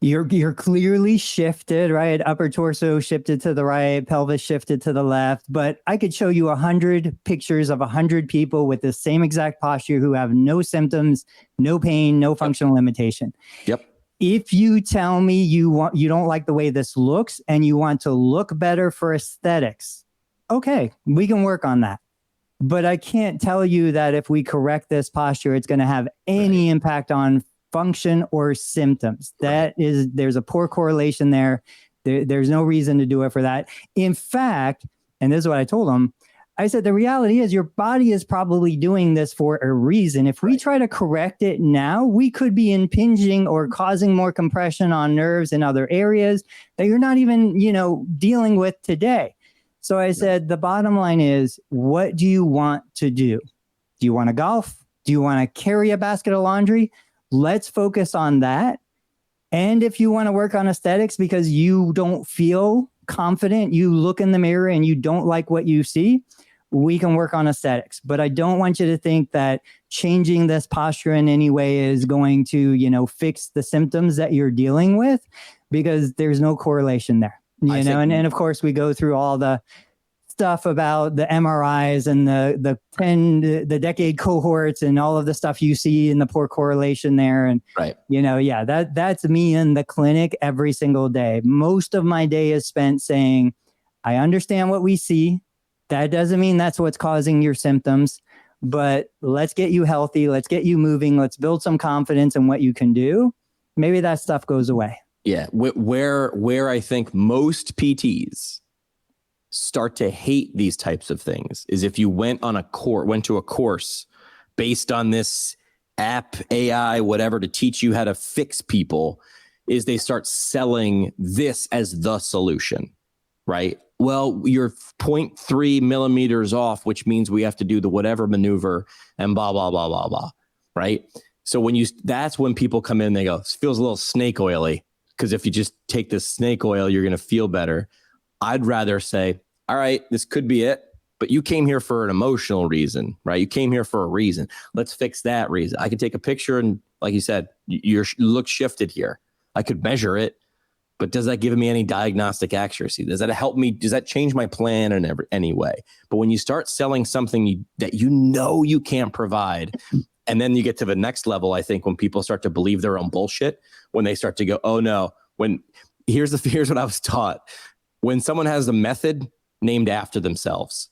You're clearly shifted, right? Upper torso shifted to the right, pelvis shifted to the left. But I could show you 100 pictures of 100 people with the same exact posture who have no symptoms, no pain, no functional limitation. Yep. If you tell me you don't like the way this looks and you want to look better for aesthetics, okay, we can work on that. But I can't tell you that if we correct this posture, it's going to have any impact on function or symptoms. There's a poor correlation there. There's no reason to do it for that. In fact, and this is what I told them, I said, the reality is your body is probably doing this for a reason. If we try to correct it now, we could be impinging or causing more compression on nerves in other areas that you're not even, dealing with today. So I said, the bottom line is, what do you want to do? Do you want to golf? Do you want to carry a basket of laundry? Let's focus on that. And if you want to work on aesthetics because you don't feel confident, you look in the mirror and you don't like what you see, we can work on aesthetics. But I don't want you to think that changing this posture in any way is going to, fix the symptoms that you're dealing with, because there's no correlation there. And of course we go through all the stuff about the MRIs and the decade cohorts and all of the stuff you see in the poor correlation there. And, that's me in the clinic every single day. Most of my day is spent saying, I understand what we see. That doesn't mean that's what's causing your symptoms, but let's get you healthy. Let's get you moving. Let's build some confidence in what you can do. Maybe that stuff goes away. Yeah. Where I think most PTs start to hate these types of things is if you went to a course based on this app, AI, whatever, to teach you how to fix people, is they start selling this as the solution, right? Well, you're 0.3 millimeters off, which means we have to do the whatever maneuver and blah, blah, blah, blah, blah, right? So that's when people come in, they go, this feels a little snake oily, because if you just take this snake oil, you're going to feel better. I'd rather say, all right, this could be it, but you came here for an emotional reason, right? You came here for a reason. Let's fix that reason. I could take a picture and, like you said, your look shifted here. I could measure it, but does that give me any diagnostic accuracy? Does that help me? Does that change my plan in any way? But when you start selling something that you can't provide, and then you get to the next level, I think when people start to believe their own bullshit, when they start to go, oh no, here's what I was taught. When someone has a method named after themselves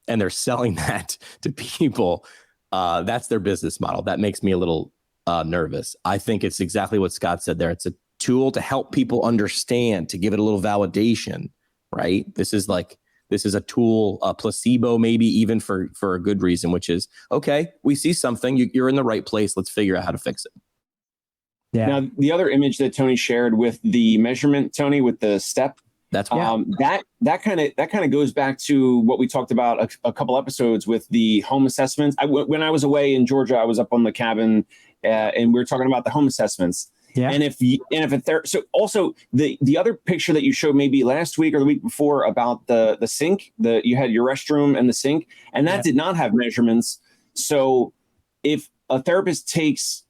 and they're selling that to people, that's their business model. That makes me a little nervous. I think it's exactly what Scott said there. It's a tool to help people understand, to give it a little validation, right? This is a tool, a placebo, maybe even for a good reason, which is, okay, we see something, you're in the right place. Let's figure out how to fix it. Yeah. Now, the other image that Tony shared with the measurement, Tony, with the step, that's that kind of goes back to what we talked about a couple episodes with the home assessments. When I was away in Georgia, I was up on the cabin and we were talking about the home assessments. Yeah. So also the other picture that you showed maybe last week or the week before about the sink, you had your restroom and the sink, and that did not have measurements. So if a therapist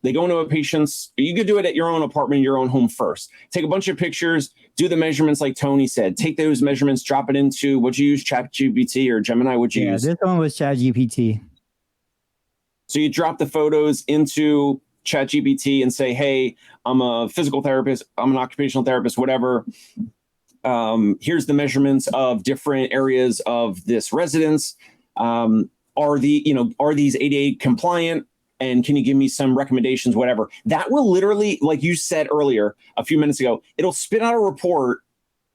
they go into a patient's, you could do it at your own apartment, your own home first. Take a bunch of pictures, do the measurements like Tony said. Take those measurements, drop it into, would you use ChatGPT or Gemini? Would you use? This one was ChatGPT. So you drop the photos into ChatGPT and say, hey, I'm a physical therapist, I'm an occupational therapist, whatever. Here's the measurements of different areas of this residence. Are these ADA compliant? And can you give me some recommendations, whatever? That will literally, like you said earlier, a few minutes ago, it'll spit out a report.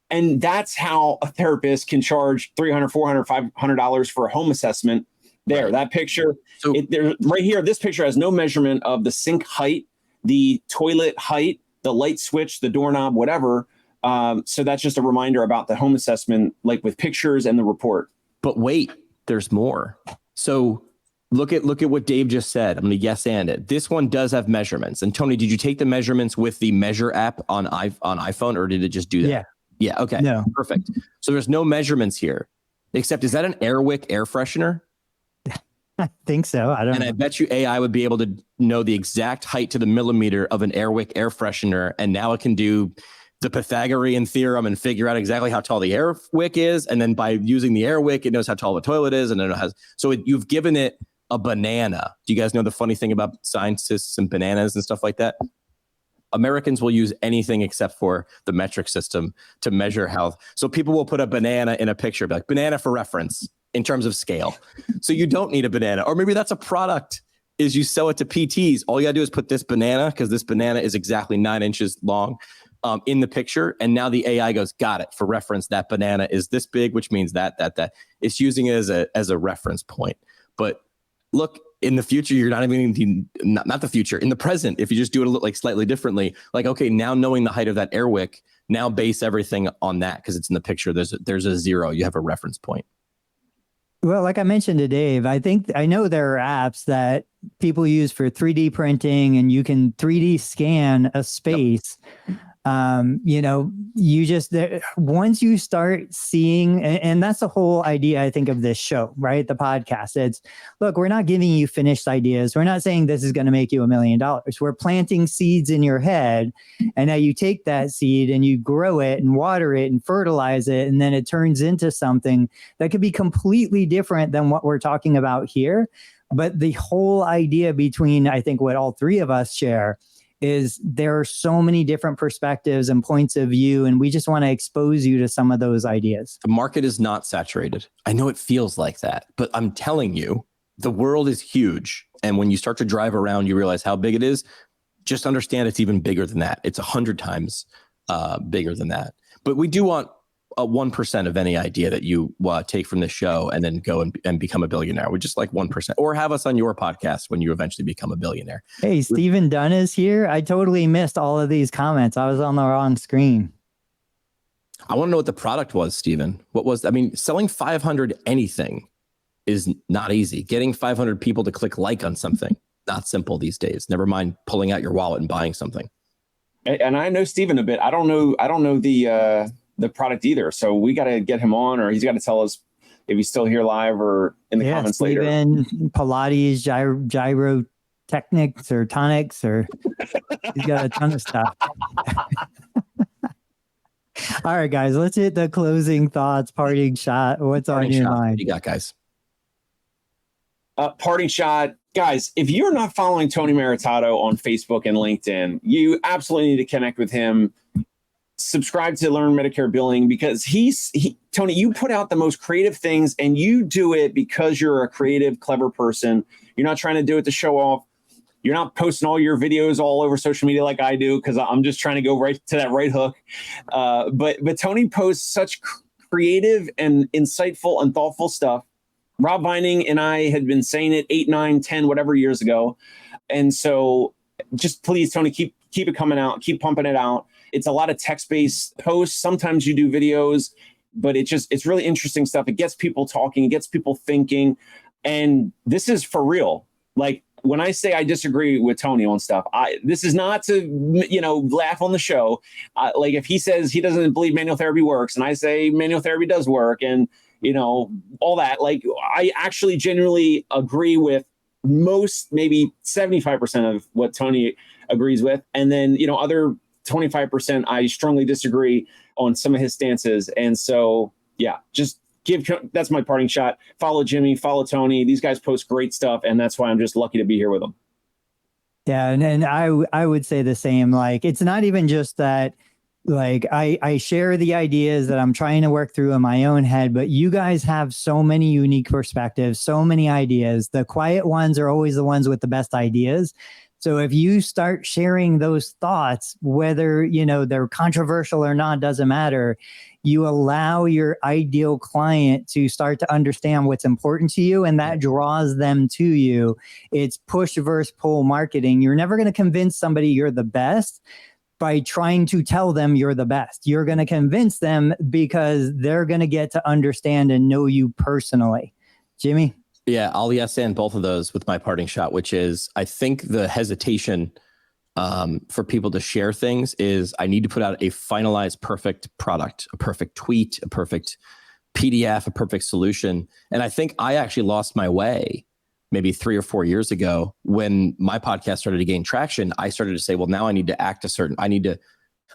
And that's how a therapist can charge $300, $400, $500 for a home assessment. There, right. That picture, right here, this picture has no measurement of the sink height, the toilet height, the light switch, the doorknob, whatever. So that's just a reminder about the home assessment, like with pictures and the report. But wait, there's more. So look at what Dave just said. I'm going to yes and it. This one does have measurements. And Tony, did you take the measurements with the Measure app on iPhone, or did it just do that? Yeah. Yeah. Okay. No. Perfect. So there's no measurements here, except is that an Airwick air freshener? I think so. I don't And know. I bet you AI would be able to know the exact height to the millimeter of an Airwick air freshener. And now it can do the Pythagorean theorem and figure out exactly how tall the air wick is. And then by using the air wick, it knows how tall the toilet is. And then it has, you've given it a banana. Do you guys know the funny thing about scientists and bananas and stuff like that? Americans will use anything except for the metric system to measure health. So people will put a banana in a picture, be like banana for reference in terms of scale. So you don't need a banana. Or maybe that's a product is you sell it to PTs. All you gotta do is put this banana, because this banana is exactly 9 inches long, in the picture. And now the AI goes, got it. For reference, that banana is this big, which means that. It's using it as a reference point. But look, in the future, you're not even not the future, in the present, if you just do it a little like slightly differently, like, okay, now knowing the height of that air wick, now base everything on that because it's in the picture. There's a zero. You have a reference point. Well, like I mentioned to Dave, I know there are apps that people use for 3D printing, and you can 3D scan a space. Yep. You just, once you start seeing, and that's the whole idea, I think, of this show, right? The podcast. It's, look, we're not giving you finished ideas. We're not saying this is going to make you $1 million. We're planting seeds in your head. And now you take that seed and you grow it and water it and fertilize it. And then it turns into something that could be completely different than what we're talking about here. But the whole idea between, I think, what all three of us share is there are so many different perspectives and points of view, and we just want to expose you to some of those ideas. The market is not saturated. I know it feels like that, but I'm telling you, the world is huge. And when you start to drive around, you realize how big it is. Just understand it's even bigger than that. It's 100 times bigger than that. But we do want a 1% of any idea that you take from this show and then go and become a billionaire. We just like 1%, or have us on your podcast when you eventually become a billionaire. Hey, Stephen Dunn is here. I totally missed all of these comments. I was on the wrong screen. I want to know what the product was, Stephen. Selling 500 anything is not easy. Getting 500 people to click like on something, not simple these days. Never mind pulling out your wallet and buying something. And I know Stephen a bit. I don't know the product either. So we got to get him on, or he's got to tell us if he's still here live or in the comments later. Pilates, gyrotechnics or tonics, or he's got a ton of stuff. All right, guys, let's hit the closing thoughts, parting shot. What's on your mind? What you got, guys? Parting shot. Guys, if you're not following Tony Maritato on Facebook and LinkedIn, you absolutely need to connect with him. Subscribe to Learn Medicare Billing, because Tony, you put out the most creative things, and you do it because you're a creative, clever person. You're not trying to do it to show off. You're not posting all your videos all over social media like I do, because I'm just trying to go right to that right hook. But Tony posts such creative and insightful and thoughtful stuff. Rob Vining and I had been saying it 8, 9, 10, whatever years ago. And so just please, Tony, keep it coming out, keep pumping it out. It's a lot of text-based posts. Sometimes you do videos, but it's really interesting stuff. It gets people talking, it gets people thinking. And this is for real. Like, when I say I disagree with Tony on stuff, this is not to, laugh on the show. Like, if he says he doesn't believe manual therapy works, and I say manual therapy does work, and, all that, like, I actually genuinely agree with most, maybe 75% of what Tony agrees with. And then, other 25%, I strongly disagree on some of his stances. And so, yeah, that's my parting shot. Follow Jimmy, follow Tony. These guys post great stuff, and that's why I'm just lucky to be here with them. Yeah, and I would say the same. Like, it's not even just that, like, I share the ideas that I'm trying to work through in my own head, but you guys have so many unique perspectives, so many ideas. The quiet ones are always the ones with the best ideas. So if you start sharing those thoughts, whether, they're controversial or not, doesn't matter. You allow your ideal client to start to understand what's important to you, and that draws them to you. It's push versus pull marketing. You're never going to convince somebody you're the best by trying to tell them you're the best. You're going to convince them because they're going to get to understand and know you personally. Jimmy? Yeah, I'll yes and both of those with my parting shot, which is, I think the hesitation for people to share things is, I need to put out a finalized perfect product, a perfect tweet, a perfect PDF, a perfect solution. And I think I actually lost my way maybe 3 or 4 years ago, when my podcast started to gain traction, I started to say, well, now I need to act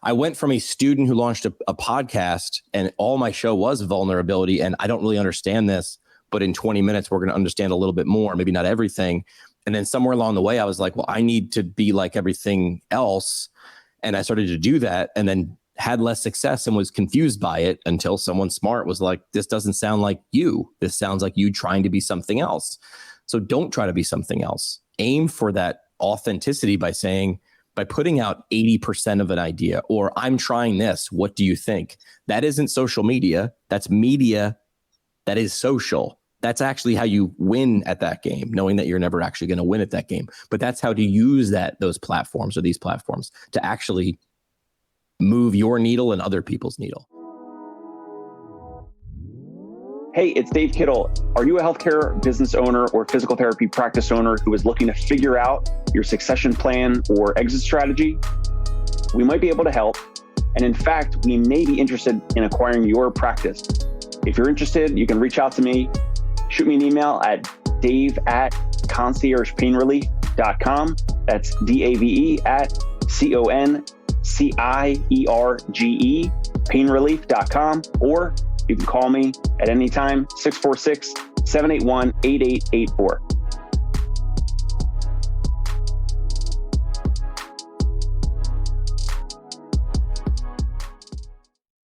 I went from a student who launched a podcast and all my show was vulnerability. And I don't really understand this, but in 20 minutes, we're going to understand a little bit more, maybe not everything. And then somewhere along the way, I was like, well, I need to be like everything else. And I started to do that and then had less success and was confused by it until someone smart was like, this doesn't sound like you. This sounds like you trying to be something else. So don't try to be something else. Aim for that authenticity by putting out 80% of an idea, or I'm trying this. What do you think? That isn't social media. That's media. That is social. That's actually how you win at that game, knowing that you're never actually going to win at that game. But that's how to use those platforms or these platforms to actually move your needle and other people's needle. Hey, it's Dave Kittle. Are you a healthcare business owner or physical therapy practice owner who is looking to figure out your succession plan or exit strategy? We might be able to help. And in fact, we may be interested in acquiring your practice. If you're interested, you can reach out to me. Shoot me an email at dave@conciergepainrelief.com. That's DAVE@CONCIERGE painrelief.com, or you can call me at any time, 646-781-8884.